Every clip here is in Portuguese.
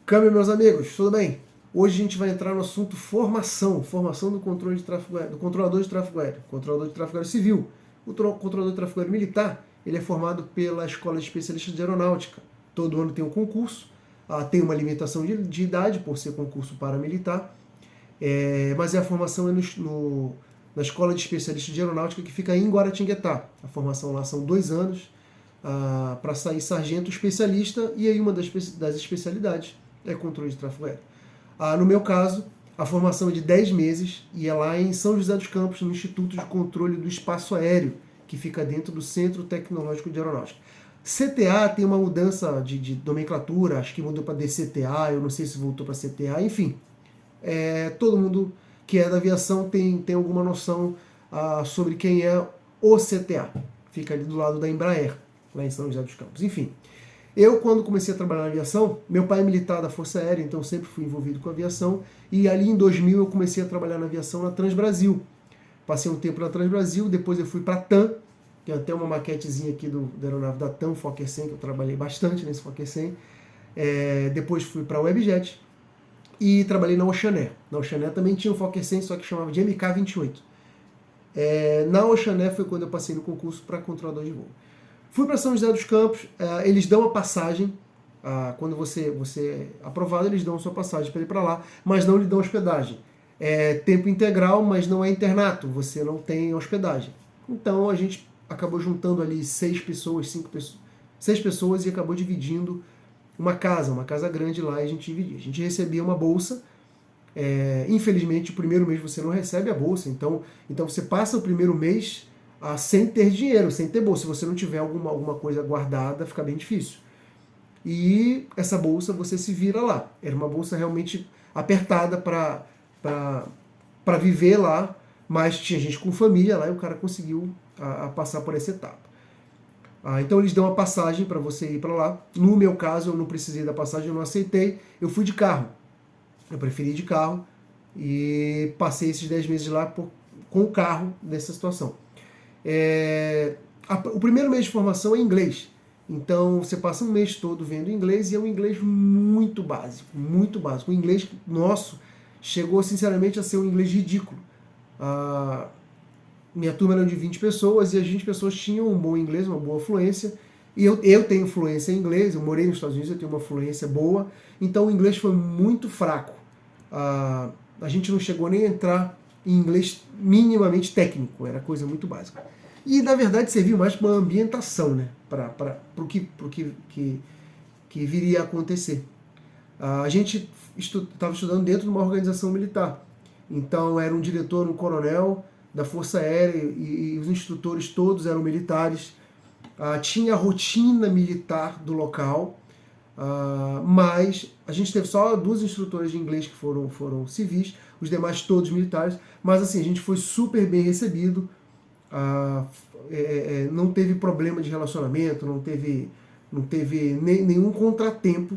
Câmbio, meus amigos, tudo bem? Hoje a gente vai entrar no assunto formação do controle de tráfego aéreo, do controlador de tráfego aéreo, controlador de tráfego aéreo civil. O controlador de tráfego aéreo militar, ele é formado pela Escola de Especialistas de Aeronáutica. Todo ano tem um concurso, tem uma limitação de idade por ser concurso paramilitar, mas a formação é na Escola de Especialistas de Aeronáutica, que fica em Guaratinguetá. A formação lá são 2 anos, para sair sargento especialista, e aí uma das especialidades é controle de tráfego aéreo. No meu caso, a formação é de 10 meses e é lá em São José dos Campos, no Instituto de Controle do Espaço Aéreo, que fica dentro do Centro Tecnológico de Aeronáutica. CTA tem uma mudança de nomenclatura, acho que mudou para DCTA, eu não sei se voltou para CTA, enfim. Todo mundo que é da aviação tem alguma noção sobre quem é o CTA. Fica ali do lado da Embraer, lá em São José dos Campos. Enfim, eu quando comecei a trabalhar na aviação, meu pai é militar da Força Aérea, então sempre fui envolvido com a aviação, e ali em 2000 eu comecei a trabalhar na aviação na Transbrasil. Passei um tempo na Transbrasil, depois eu fui para a TAM, tem até uma maquetezinha aqui da aeronave da TAM, Fokker 100, que eu trabalhei bastante nesse Fokker 100. Depois fui para a Webjet e trabalhei na Oceanair. Na Oceanair também tinha um Fokker 100, só que chamava de MK-28. Na Oceanair foi quando eu passei no concurso para controlador de voo. Fui para São José dos Campos, eles dão a passagem, quando você é aprovado, eles dão a sua passagem para ir para lá, mas não lhe dão hospedagem. É tempo integral, mas não é internato, você não tem hospedagem. Então a gente acabou juntando ali 6 pessoas, 6 pessoas e acabou dividindo uma casa grande lá, e a gente dividia. A gente recebia uma bolsa. Infelizmente, o primeiro mês você não recebe a bolsa, então você passa o primeiro mês sem ter dinheiro, sem ter bolsa. Se você não tiver alguma coisa guardada, fica bem difícil. E essa bolsa você se vira lá. Era uma bolsa realmente apertada para viver lá, mas tinha gente com família lá e o cara conseguiu passar por essa etapa. Então eles dão a passagem para você ir para lá. No meu caso, eu não precisei da passagem, eu não aceitei, eu fui de carro. Eu preferi ir de carro e passei esses 10 meses lá com o carro nessa situação. O primeiro mês de formação é inglês. Então você passa um mês todo vendo inglês e é um inglês muito básico, muito básico. O inglês nosso chegou sinceramente a ser um inglês ridículo. Minha turma era de 20 pessoas e as 20 pessoas tinham um bom inglês, uma boa fluência. E eu tenho fluência em inglês, eu morei nos Estados Unidos, eu tenho uma fluência boa. Então o inglês foi muito fraco. A gente não chegou nem a entrar em inglês minimamente técnico, era coisa muito básica. E na verdade serviu mais para uma ambientação, né? Para o que viria a acontecer. A gente estava estudando dentro de uma organização militar. Então era um diretor, um coronel da Força Aérea e os instrutores todos eram militares. Tinha a rotina militar do local, mas a gente teve só 2 instrutores de inglês que foram civis, os demais todos militares, mas assim, a gente foi super bem recebido, não teve problema de relacionamento, não teve nenhum contratempo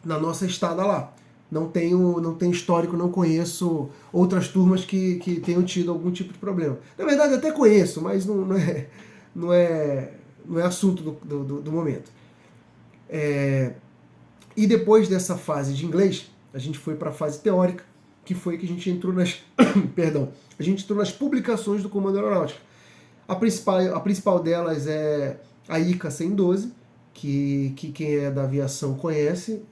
na nossa estada lá. Não tenho histórico, não conheço outras turmas que tenham tido algum tipo de problema. Na verdade, até conheço, mas não é assunto do momento. E depois dessa fase de inglês, a gente foi para a fase teórica, que foi que a gente entrou a gente entrou nas publicações do Comando Aeronáutico. A principal delas é a ICA 112, que quem é da aviação conhece,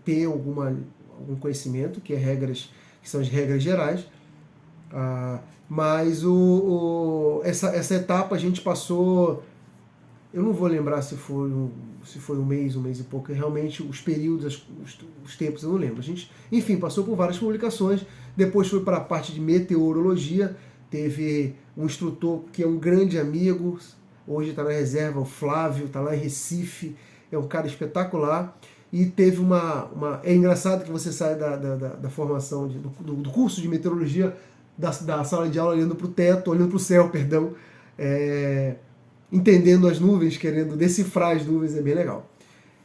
tem algum conhecimento, que são as regras gerais. Mas essa etapa a gente passou, eu não vou lembrar se foi um mês e pouco, realmente os períodos, os tempos eu não lembro. A gente, enfim, passou por várias publicações, depois foi para a parte de meteorologia, teve um instrutor que é um grande amigo, hoje está na reserva, o Flávio, está lá em Recife, é um cara espetacular. E teve é engraçado que você sai da formação, do curso de meteorologia, da sala de aula olhando para o teto, olhando para o céu, perdão, entendendo as nuvens, querendo decifrar as nuvens, é bem legal.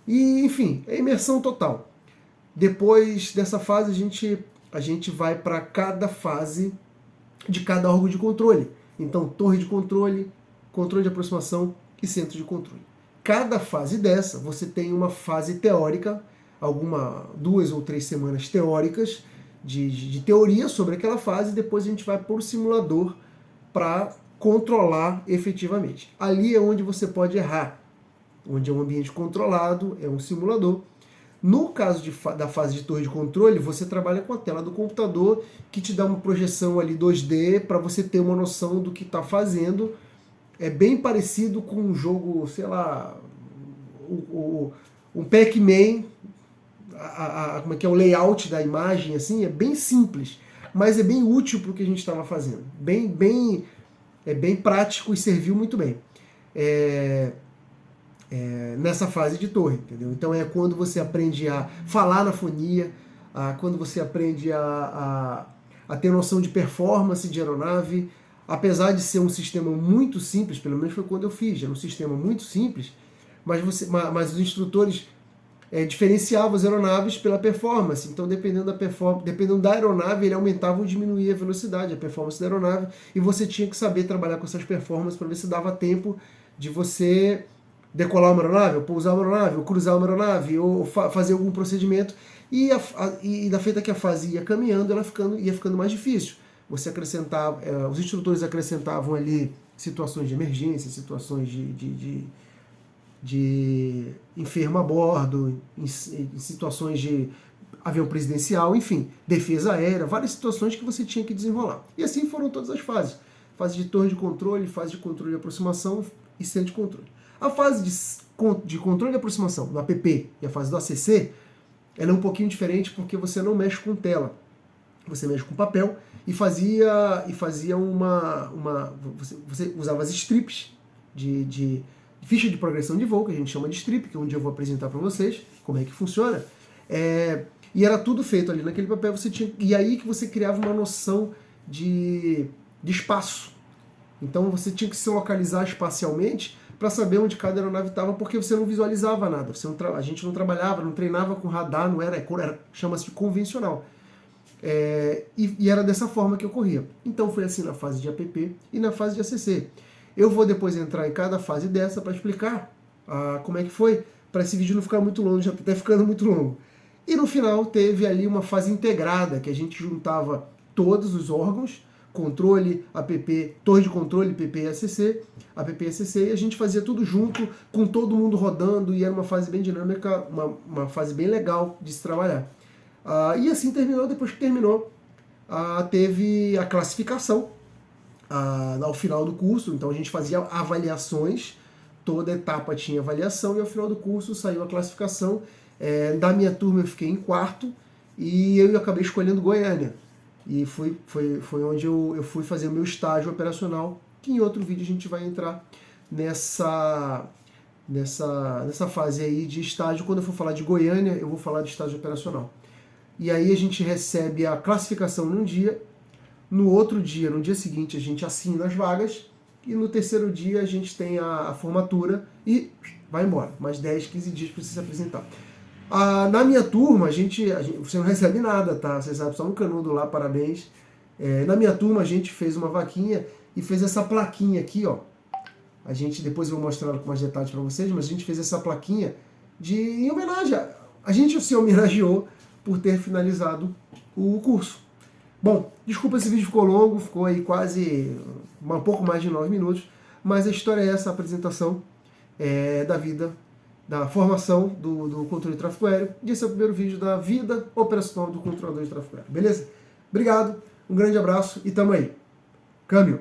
E, enfim, é imersão total. Depois dessa fase, a gente vai para cada fase de cada órgão de controle. Então, torre de controle, controle de aproximação e centro de controle. Cada fase dessa, você tem uma fase teórica, 2 ou 3 semanas teóricas de teoria sobre aquela fase, e depois a gente vai para o simulador para controlar efetivamente. Ali é onde você pode errar, onde é um ambiente controlado, é um simulador. No caso da fase de torre de controle, você trabalha com a tela do computador, que te dá uma projeção ali 2D para você ter uma noção do que está fazendo. É bem parecido com um jogo, sei lá, um Pac-Man, como é que é o layout da imagem, assim, é bem simples, mas é bem útil para o que a gente estava fazendo. É bem prático e serviu muito bem. Nessa fase de torre, entendeu? Então é quando você aprende a falar na fonia, quando você aprende a ter noção de performance de aeronave. Apesar de ser um sistema muito simples, pelo menos foi quando eu fiz, era um sistema muito simples, mas os instrutores diferenciavam as aeronaves pela performance. Então, dependendo da aeronave, ele aumentava ou diminuía a velocidade, a performance da aeronave, e você tinha que saber trabalhar com essas performances para ver se dava tempo de você decolar uma aeronave, ou pousar uma aeronave, ou cruzar uma aeronave, ou fazer algum procedimento, e da feita que a fase ia caminhando, ia ficando mais difícil. Você acrescentava, os instrutores acrescentavam ali situações de emergência, situações de enfermo a bordo, em situações de avião presidencial, enfim, defesa aérea, várias situações que você tinha que desenrolar. E assim foram todas as fases. Fase de torre de controle, fase de controle de aproximação e centro de controle. A fase de controle de aproximação, do APP, e a fase do ACC, ela é um pouquinho diferente porque você não mexe com tela. Você mexe com papel e fazia você usava as strips de ficha de progressão de voo, que a gente chama de strip, que um dia eu vou apresentar para vocês como é que funciona. E era tudo feito ali naquele papel, e aí que você criava uma noção de espaço. Então você tinha que se localizar espacialmente para saber onde cada aeronave estava, porque você não visualizava nada. A gente não trabalhava, não treinava com radar, chama-se de convencional. E era dessa forma que ocorria. Então foi assim na fase de APP e na fase de ACC. Eu vou depois entrar em cada fase dessa para explicar como é que foi, para esse vídeo não ficar muito longo, já está ficando muito longo. E no final teve ali uma fase integrada, que a gente juntava todos os órgãos, controle, APP, torre de controle, APP e ACC, e a gente fazia tudo junto, com todo mundo rodando, e era uma fase bem dinâmica, uma fase bem legal de se trabalhar. E assim terminou. Depois que terminou, teve a classificação ao final do curso. Então a gente fazia avaliações, toda etapa tinha avaliação, e ao final do curso saiu a classificação. Da minha turma eu fiquei em quarto, e eu acabei escolhendo Goiânia. E foi onde eu fui fazer o meu estágio operacional, que em outro vídeo a gente vai entrar nessa fase aí de estágio. Quando eu for falar de Goiânia, eu vou falar de estágio operacional. E aí a gente recebe a classificação num dia, no dia seguinte a gente assina as vagas, e no terceiro dia a gente tem a formatura e vai embora. Mais 10, 15 dias para você se apresentar. Na minha turma, você não recebe nada, tá? Você sabe, só um canudo lá, parabéns. Na minha turma a gente fez uma vaquinha e fez essa plaquinha aqui, ó. Depois eu vou mostrar com mais detalhes para vocês, mas a gente fez essa plaquinha em homenagem. A gente se homenageou por ter finalizado o curso. Bom, desculpa, esse vídeo ficou longo, ficou aí quase um pouco mais de 9 minutos, mas a história é essa, a apresentação da vida, da formação do controle de tráfego aéreo, e esse é o primeiro vídeo da vida operacional do controlador de tráfego aéreo, beleza? Obrigado, um grande abraço e tamo aí. Câmbio!